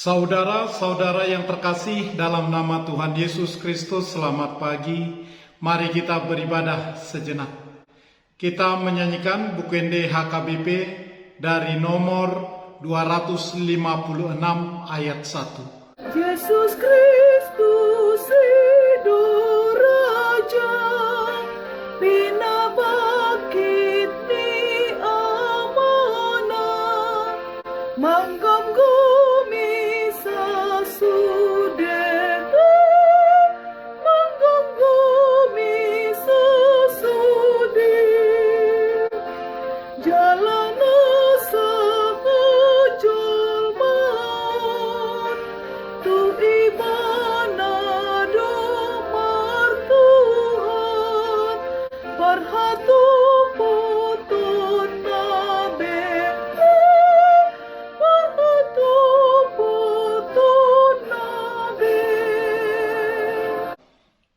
Saudara-saudara yang terkasih dalam nama Tuhan Yesus Kristus, selamat pagi. Mari kita beribadah sejenak. Kita menyanyikan Bukende HKBP dari nomor 256 ayat 1. Yesus Kristus Hidup Raja, Bina Bangkit ni amanah, mengganggu sesudah, mengganggu sesudah, jalan sehujul tu ibadah domar Tuhan, berhatu putut nabe, berhatu putut nabe.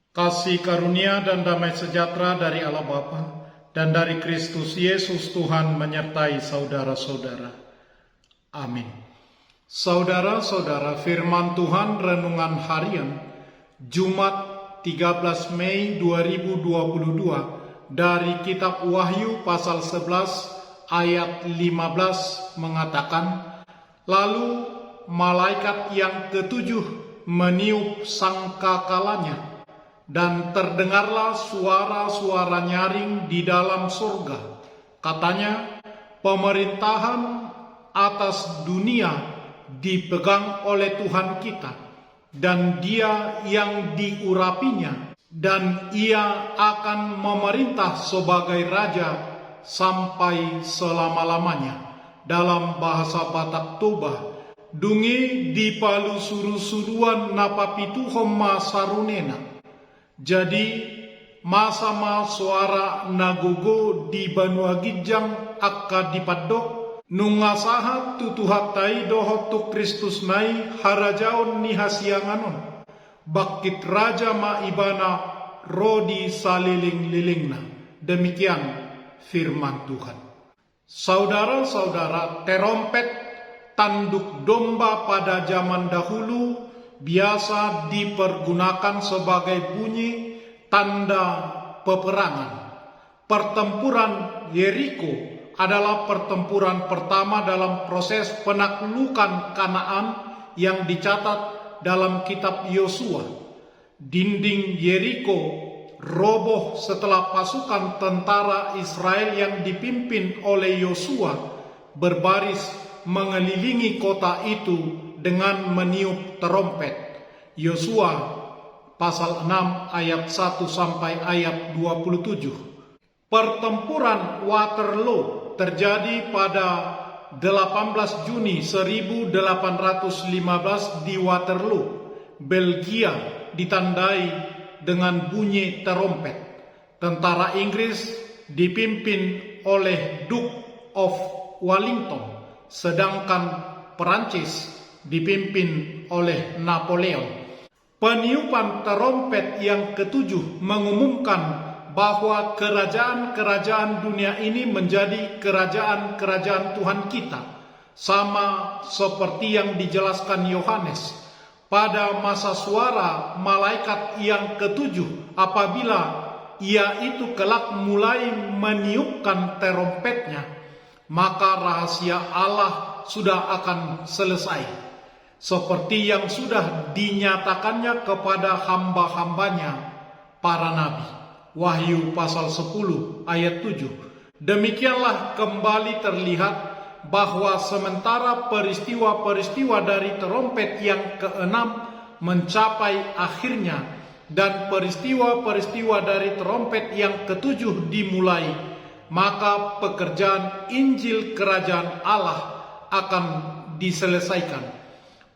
Kasih karunia dan damai sejahtera dari Allah Bapa dan dari Kristus Yesus Tuhan menyertai saudara-saudara. Amin. Saudara-saudara, firman Tuhan renungan harian Jumat 13 Mei 2022 dari kitab Wahyu pasal 11 ayat 15 mengatakan, lalu malaikat yang ketujuh meniup sangkakalanya, dan terdengarlah suara-suara nyaring di dalam surga. Katanya, pemerintahan atas dunia dipegang oleh Tuhan kita, dan Dia yang diurapinya, dan Ia akan memerintah sebagai Raja sampai selama-lamanya. Dalam bahasa Batak Toba, dungi dipalu suru-suruan napapituhom masarunena. Jadi masama suara nagogo di Banua Gijang akka dipadok nungasahat tutuhatai dohotuk Kristus nai harajaon ni hasianganon bakit raja ma ibana rodi saliling-lilingna. Demikian firman Tuhan. Saudara-saudara, terompet tanduk domba pada zaman dahulu biasa dipergunakan sebagai bunyi tanda peperangan. Pertempuran Yeriko adalah pertempuran pertama dalam proses penaklukan Kanaan yang dicatat dalam kitab Yosua. Dinding Yeriko roboh setelah pasukan tentara Israel yang dipimpin oleh Yosua berbaris mengelilingi kota itu dengan meniup terompet. Yosua pasal 6 ayat 1 sampai ayat 27. Pertempuran Waterloo terjadi pada 18 Juni 1815 di Waterloo, Belgia, ditandai dengan bunyi terompet. Tentara Inggris dipimpin oleh Duke of Wellington, sedangkan Perancis dipimpin oleh Napoleon. Peniupan terompet yang ketujuh mengumumkan bahwa kerajaan-kerajaan dunia ini menjadi kerajaan-kerajaan Tuhan kita, sama seperti yang dijelaskan Yohanes pada masa suara malaikat yang ketujuh apabila ia itu kelak mulai meniupkan terompetnya, maka rahasia Allah sudah akan selesai, seperti yang sudah dinyatakannya kepada hamba-hambanya para nabi. Wahyu pasal 10 ayat 7. Demikianlah kembali terlihat bahwa sementara peristiwa-peristiwa dari terompet yang keenam mencapai akhirnya dan peristiwa-peristiwa dari terompet yang ketujuh dimulai, maka pekerjaan Injil Kerajaan Allah akan diselesaikan.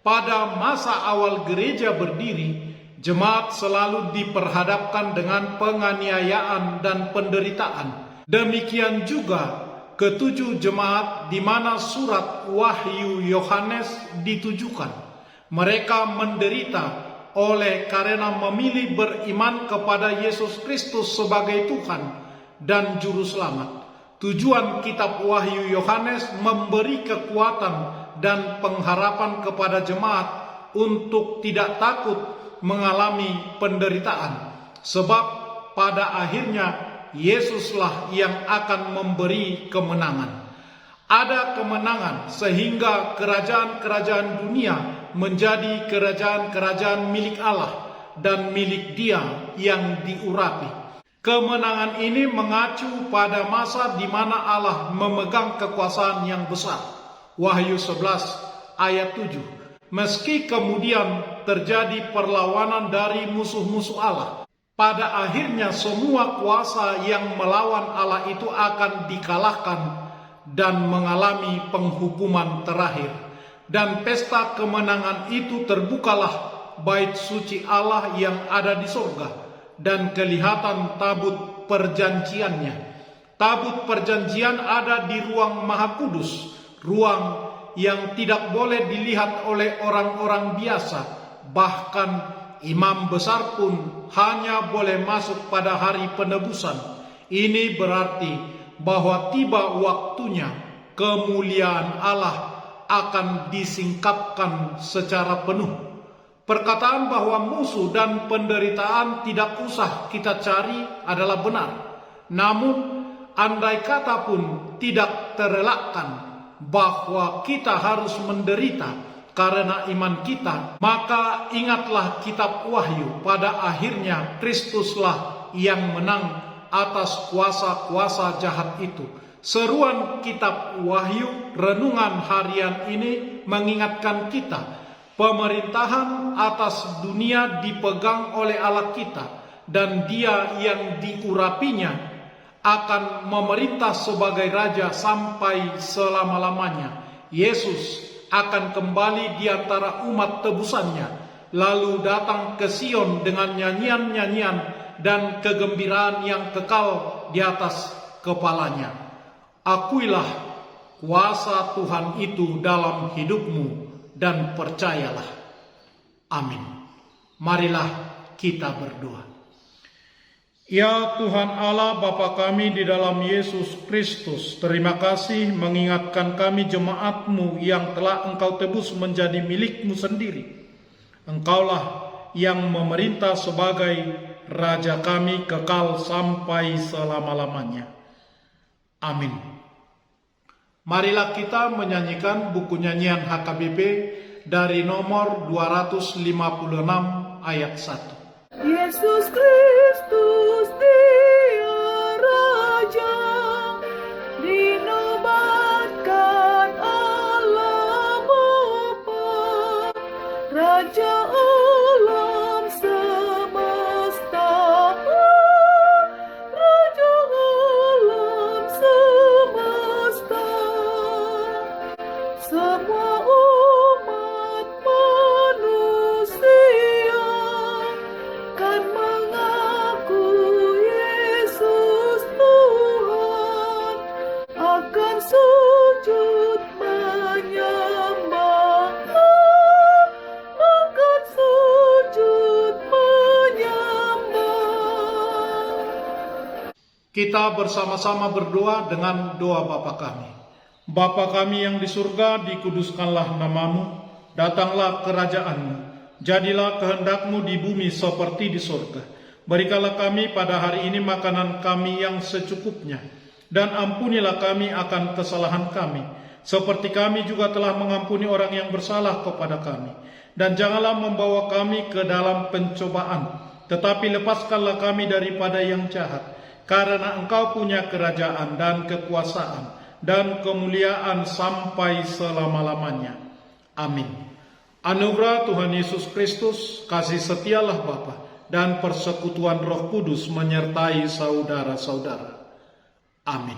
Pada masa awal gereja berdiri, jemaat selalu diperhadapkan dengan penganiayaan dan penderitaan. Demikian juga ketujuh jemaat di mana surat Wahyu Yohanes ditujukan. Mereka menderita oleh karena memilih beriman kepada Yesus Kristus sebagai Tuhan dan Juru Selamat. Tujuan kitab Wahyu Yohanes memberi kekuatan dan pengharapan kepada jemaat untuk tidak takut mengalami penderitaan, sebab pada akhirnya Yesuslah yang akan memberi kemenangan. Ada kemenangan sehingga kerajaan-kerajaan dunia menjadi kerajaan-kerajaan milik Allah dan milik Dia yang diurapi. Kemenangan ini mengacu pada masa di mana Allah memegang kekuasaan yang besar. Wahyu 11 ayat 7. Meski kemudian terjadi perlawanan dari musuh-musuh Allah, pada akhirnya semua kuasa yang melawan Allah itu akan dikalahkan dan mengalami penghukuman terakhir. Dan pesta kemenangan itu terbukalah bait suci Allah yang ada di surga dan kelihatan tabut perjanjiannya. Tabut perjanjian ada di ruang Maha Kudus, ruang yang tidak boleh dilihat oleh orang-orang biasa. Bahkan imam besar pun hanya boleh masuk pada hari penebusan. Ini berarti bahwa tiba waktunya kemuliaan Allah akan disingkapkan secara penuh. Perkataan bahwa musuh dan penderitaan tidak usah kita cari adalah benar. Namun, andai kata pun tidak terelakkan bahwa kita harus menderita karena iman kita, maka ingatlah kitab Wahyu, pada akhirnya Kristuslah yang menang atas kuasa-kuasa jahat itu. Seruan kitab Wahyu renungan harian ini mengingatkan kita, pemerintahan atas dunia dipegang oleh Allah kita, dan Dia yang diurapinya akan memerintah sebagai Raja sampai selama-lamanya. Yesus akan kembali di antara umat tebusannya, lalu datang ke Sion dengan nyanyian-nyanyian dan kegembiraan yang kekal di atas kepalanya. Akuilah kuasa Tuhan itu dalam hidupmu dan percayalah. Amin. Marilah kita berdoa. Ya Tuhan Allah Bapa kami di dalam Yesus Kristus, terima kasih mengingatkan kami jemaat-Mu yang telah Engkau tebus menjadi milik-Mu sendiri. Engkaulah yang memerintah sebagai Raja kami kekal sampai selama-lamanya. Amin. Marilah kita menyanyikan buku nyanyian HKBP dari nomor 256 ayat 1. Yesus Kristus Dia Raja, dinobatkan Allah Bapa, Raja alam semesta, Raja alam semesta. Semua umat manusia kan mengaku Yesus Tuhan, akan sujud menyembah, akan sujud menyembah. Kita bersama-sama berdoa dengan doa Bapa kami. Bapa kami yang di surga, dikuduskanlah namamu, datanglah kerajaan-Mu, jadilah kehendak-Mu di bumi seperti di surga. Berikanlah kami pada hari ini makanan kami yang secukupnya, dan ampunilah kami akan kesalahan kami, seperti kami juga telah mengampuni orang yang bersalah kepada kami. Dan janganlah membawa kami ke dalam pencobaan, tetapi lepaskanlah kami daripada yang jahat, karena Engkau punya kerajaan dan kekuasaan dan kemuliaan sampai selama-lamanya. Amin. Anugerah Tuhan Yesus Kristus, kasih setialah Bapa, dan persekutuan Roh Kudus menyertai saudara-saudara. Amin.